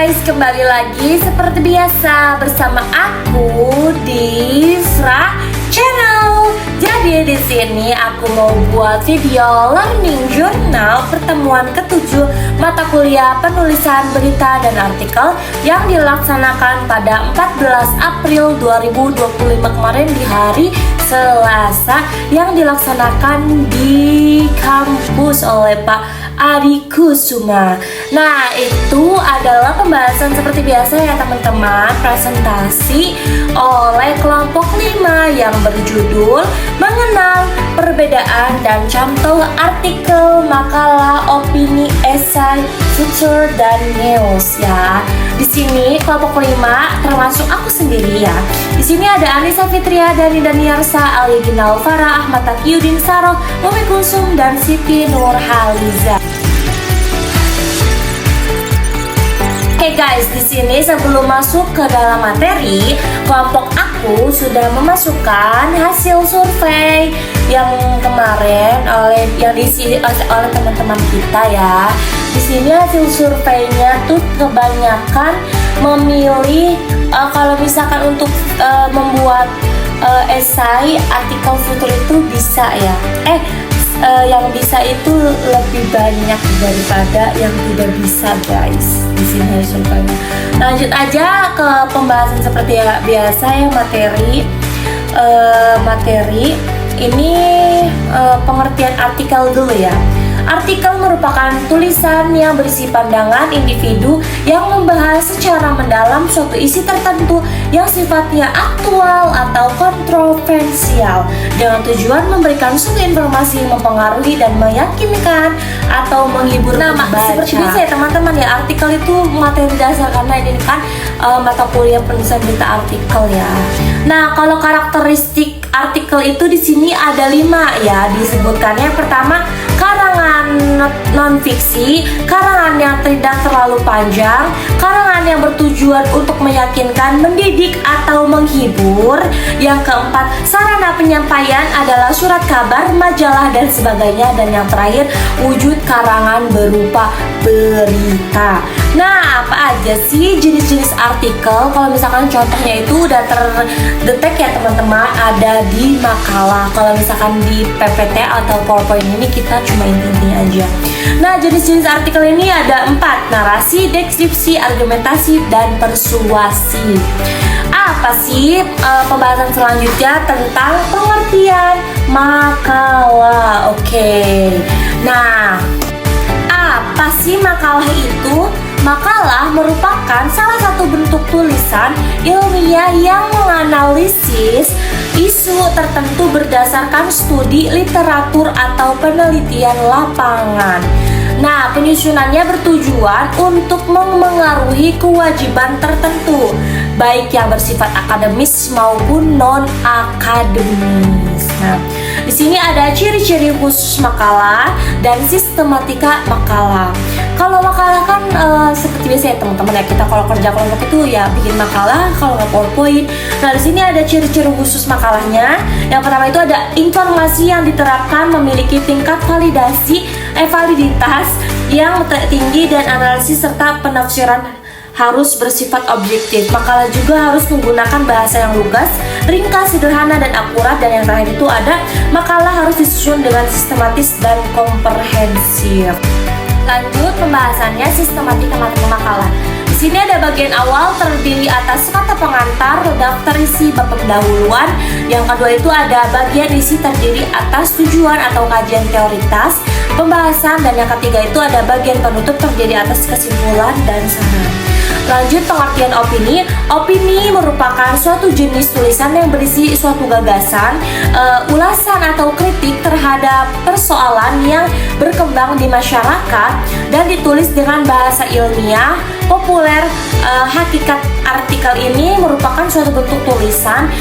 guys, kembali lagi seperti biasa bersama aku di Fra Channel. Jadi di sini aku mau buat video learning journal pertemuan ke-7 mata kuliah penulisan berita dan artikel yang dilaksanakan pada 14 April 2025 kemarin di hari Selasa, yang dilaksanakan di kampus oleh Pak Adi Kusuma. Nah, itu adalah pembahasan seperti biasa ya teman-teman, presentasi oleh kelompok 5 yang berjudul Mengenal Perbedaan dan Contoh Artikel, Makalah, Opini, Esai, Future, dan News ya. Di sini kelompok 5 termasuk aku sendiri ya. Di sini ada Anissa Fitria, Dani Daniarsa, Ali Ginal Farah, Ahmad Taqiyuddin Saroh, Umi Kulsum, dan Siti Nurhaliza. Oke guys, di sini sebelum masuk ke dalam materi, kelompok aku sudah memasukkan hasil survei yang kemarin yang diisi oleh teman-teman kita ya. Di sini hasil surveinya tuh kebanyakan memilih kalau misalkan untuk membuat esai artikel futur itu bisa ya. Yang bisa itu lebih banyak daripada yang tidak bisa guys. Di sini surveinya. Lanjut aja ke pembahasan seperti biasa yang materi ini pengertian artikel dulu ya. Artikel merupakan tulisan yang berisi pandangan individu yang membahas secara mendalam suatu isi tertentu yang sifatnya aktual atau kontroversial dengan tujuan memberikan suatu informasi yang mempengaruhi dan meyakinkan atau menghibur pembaca. Seperti biasa ya teman-teman ya, artikel itu materi dasar karena ini kan mata kuliah penulisan berita artikel ya. Nah, kalau karakteristik artikel itu di sini ada 5 ya disebutkannya. Yang pertama, karangan non-fiksi, karangan yang tidak terlalu panjang, karangan yang bertujuan untuk meyakinkan, mendidik, atau menghibur. Yang keempat, sarana penyampaian adalah surat kabar, majalah, dan sebagainya. Dan yang terakhir, wujud karangan berupa berita. Nah, apa aja sih jenis-jenis artikel? Kalau misalkan contohnya itu udah terdetek ya teman-teman, ada di makalah. Kalau misalkan di PPT atau PowerPoint ini kita cuma intinya aja. Nah, jenis-jenis artikel ini ada 4: narasi, deskripsi, argumentasi, dan persuasi. Apa sih pembahasan selanjutnya tentang pengertian makalah? Oke. Nah, apa sih makalah itu? Makalah merupakan salah satu bentuk tulisan ilmiah yang menganalisis isu tertentu berdasarkan studi literatur atau penelitian lapangan. Nah, penyusunannya bertujuan untuk memengaruhi kewajiban tertentu, baik yang bersifat akademis maupun non-akademis. Nah, di sini ada ciri-ciri khusus makalah dan sistematika makalah. Kalau makalah kan seperti biasa ya teman-teman ya, kita kalau kerja kelompok itu ya bikin makalah, kalau nggak PowerPoint. Nah, di sini ada ciri-ciri khusus makalahnya. Yang pertama itu ada informasi yang diterapkan memiliki tingkat validitas yang tinggi dan analisis serta penafsiran harus bersifat objektif. Makalah juga harus menggunakan bahasa yang lugas, ringkas, sederhana, dan akurat. Dan yang terakhir itu ada makalah harus disusun dengan sistematis dan komprehensif. Lanjut pembahasannya, sistematika makalah. Di sini ada bagian awal terdiri atas kata pengantar, daftar isi, bab pendahuluan. Yang kedua itu ada bagian isi terdiri atas tujuan atau kajian teoritas, pembahasan, dan yang ketiga itu ada bagian penutup terdiri atas kesimpulan dan saran. Lanjut pengertian opini. Opini merupakan suatu jenis tulisan yang berisi suatu gagasan, ulasan atau kritik terhadap persoalan yang berkembang di masyarakat dan ditulis dengan bahasa ilmiah, populer. Hakikat artikel ini merupakan suatu bentuk tulisan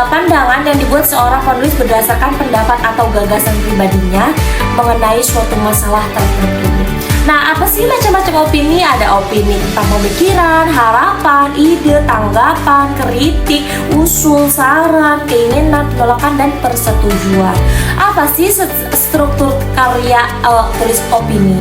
pandangan yang dibuat seorang penulis berdasarkan pendapat atau gagasan pribadinya mengenai suatu masalah tertentu. Nah, apa sih macam-macam opini? Ada opini tentang pemikiran, harapan, ide, tanggapan, kritik, usul, saran, keinginan, penolakan, dan persetujuan. Apa sih struktur karya tulis opini?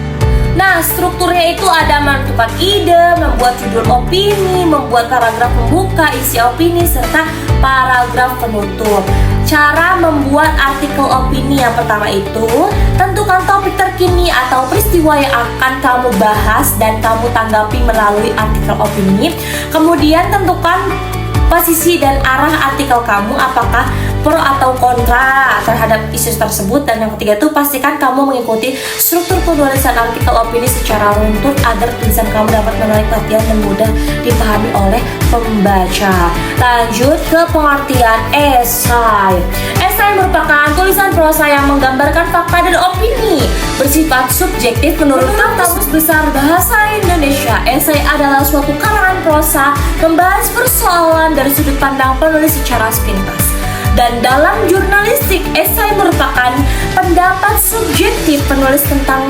Nah, strukturnya itu ada menentukan ide, membuat judul opini, membuat paragraf pembuka, isi opini, serta paragraf penutup. Cara membuat artikel opini yang pertama itu, tentukan topik terkini atau peristiwa yang akan kamu bahas dan kamu tanggapi melalui artikel opini. Kemudian tentukan posisi dan arah artikel kamu, apakah pro atau kontra terhadap isu tersebut. Dan yang ketiga itu, pastikan kamu mengikuti struktur penulisan artikel opini secara runtut agar tulisan kamu dapat menarik perhatian dan mudah dipahami oleh pembaca. Lanjut ke pengertian esai. Esai merupakan tulisan prosa yang menggambarkan fakta dan opini, bersifat subjektif menurut Kamus Besar Bahasa Indonesia. Esai adalah suatu karangan prosa membahas persoalan dari sudut pandang penulis secara sepintas. Dan dalam jurnalistik, esai merupakan pendapat subjektif penulis tentang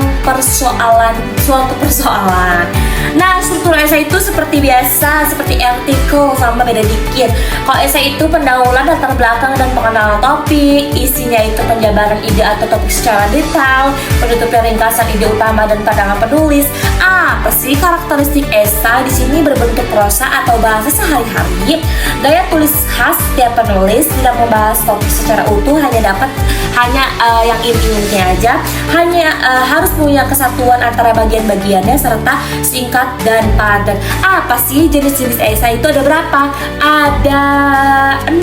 suatu persoalan. Nah, struktur esai itu seperti biasa, seperti artikel, sama beda dikit. Kalau esai itu pendahuluan, latar belakang, dan pengenalan topik. Isinya itu penjabaran ide atau topik secara detail, penutupnya ringkasan ide utama dan pandangan penulis. Apa sih karakteristik esai? Di sini berbentuk prosa atau bahasa sehari-hari. Gaya tulis khas setiap penulis, tidak membahas topik secara utuh, hanya yang inti-intinya aja, harus punya kesatuan antara bagian-bagiannya serta singkat dan padat. Apa sih jenis-jenis esai itu? Ada berapa? Ada 6.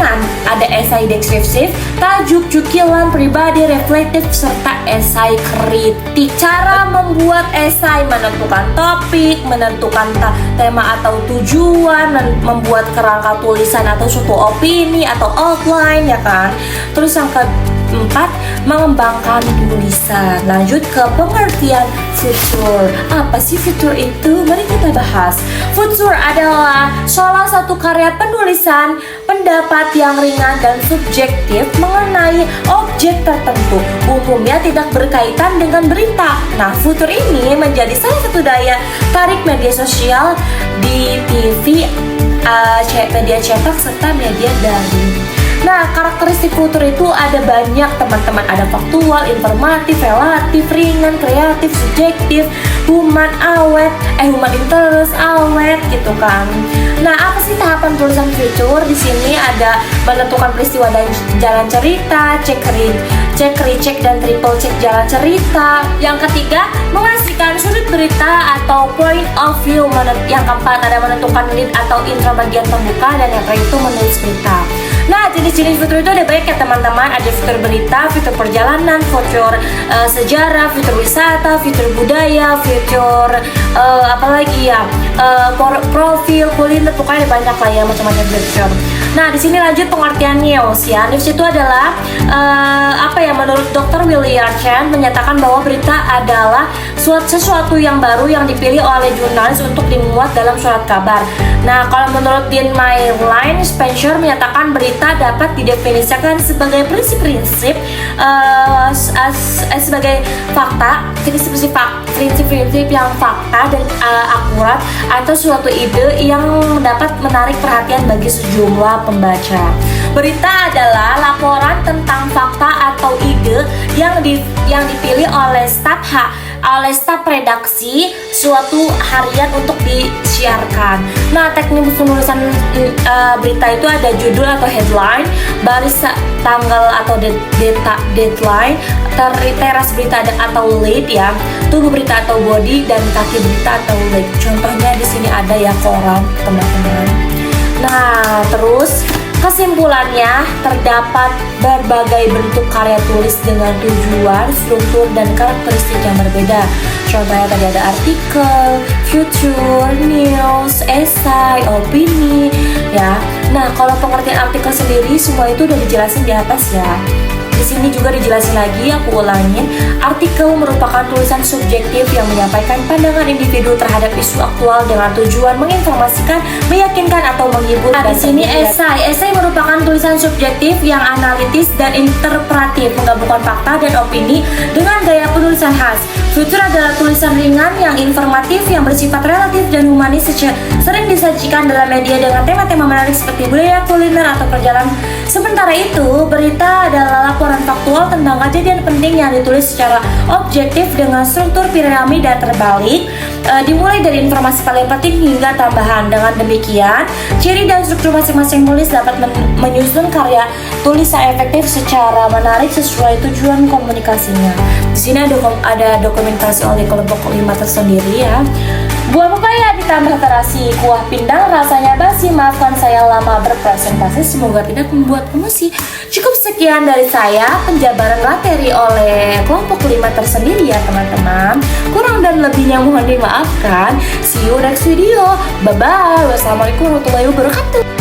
Ada esai deskriptif, tajuk, cukilan, pribadi, reflektif, serta esai kritik. Cara membuat esai: menentukan topik, menentukan tema atau tujuan, membuat kerangka tulisan atau suatu opini atau outline, ya kan. Terus yang keempat, mengembangkan tulisan. Lanjut ke pengertian futur. Apa sih futur itu? Mari kita bahas. Futur adalah salah satu karya penulisan pendapat yang ringan dan subjektif mengenai objek tertentu, umumnya tidak berkaitan dengan berita. Nah, futur ini menjadi salah satu daya tarik media sosial di TV, media cetak, serta media daring. Nah, karakteristik futur itu ada banyak, teman-teman. Ada faktual, informatif, relatif, ringan, kreatif, subjektif, human interest, awet, gitu kan. Nah, apa sih tahapan tulisan futur? Di sini ada menentukan peristiwa dan jalan cerita, cek recheck dan triple check jalan cerita. Yang ketiga, mengasihkan sudut berita atau point of view. Yang keempat, ada menentukan lead atau intro bagian pembuka. Dan yang terakhir itu menulis berita. Nah, jenis-jenis fitur itu ada banyak ya teman-teman. Ada fitur berita, fitur perjalanan, fitur sejarah, fitur wisata, fitur budaya, fitur profil, kuliner, pokoknya ada banyak lah ya macam-macam fitur. Nah, di sini lanjut pengertian news ya. News itu adalah menurut Dr. William Chan menyatakan bahwa berita adalah sesuatu yang baru yang dipilih oleh jurnalis untuk dimuat dalam surat kabar. Nah, kalau menurut Dean Mayline Spencer menyatakan berita dapat didefinisikan sebagai prinsip-prinsip sebagai fakta, prinsip-prinsip yang fakta dan akurat, atau suatu ide yang dapat menarik perhatian bagi sejumlah pembaca. Berita adalah laporan tentang fakta atau ide yang dipilih oleh staf redaksi suatu harian untuk disiarkan. Nah, teknik penulisan berita itu ada judul atau headline, baris tanggal atau deadline, teras berita atau lead ya, tubuh berita atau body, dan kaki berita atau leg. Contohnya di sini ada ya koran, teman-teman. Nah, terus kesimpulannya, terdapat berbagai bentuk karya tulis dengan tujuan, struktur, dan karakteristik yang berbeda. Contohnya tadi ada artikel, future, news, esai, opini, ya. Nah, kalau pengertian artikel sendiri semua itu udah dijelasin di atas ya. Di sini juga dijelasin lagi, aku ulangin. Artikel merupakan tulisan subjektif yang menyampaikan pandangan individu terhadap isu aktual dengan tujuan menginformasikan, meyakinkan, atau menghibur. Di sini esai merupakan tulisan subjektif yang analitis dan interpretatif, menggabungkan fakta dan opini dengan gaya penulisan khas. Futur adalah tulisan ringan yang informatif, yang bersifat relatif dan humanis, sering disajikan dalam media dengan tema-tema menarik seperti budaya, kuliner, atau perjalanan. Sementara itu, berita adalah laporan faktual tentang kejadian penting yang ditulis secara objektif dengan struktur piramida terbalik. dimulai dari informasi paling penting hingga tambahan. Dengan demikian, ciri dan struktur masing-masing penulis dapat menyusun karya tulis yang efektif secara menarik sesuai tujuan komunikasinya. Di sini ada dokumentasi oleh kelompok 5 tersendiri ya. Buah pepaya ditambah terasi, kuah pindang rasanya basi. Maafkan saya lama berpresentasi, semoga tidak membuat emosi. Cukup sekian dari saya, penjabaran materi oleh kelompok 5 tersendiri ya teman-teman. Kurang dan lebihnya mohon dimaafkan. See you next video. Bye bye. Wassalamualaikum warahmatullahi wabarakatuh.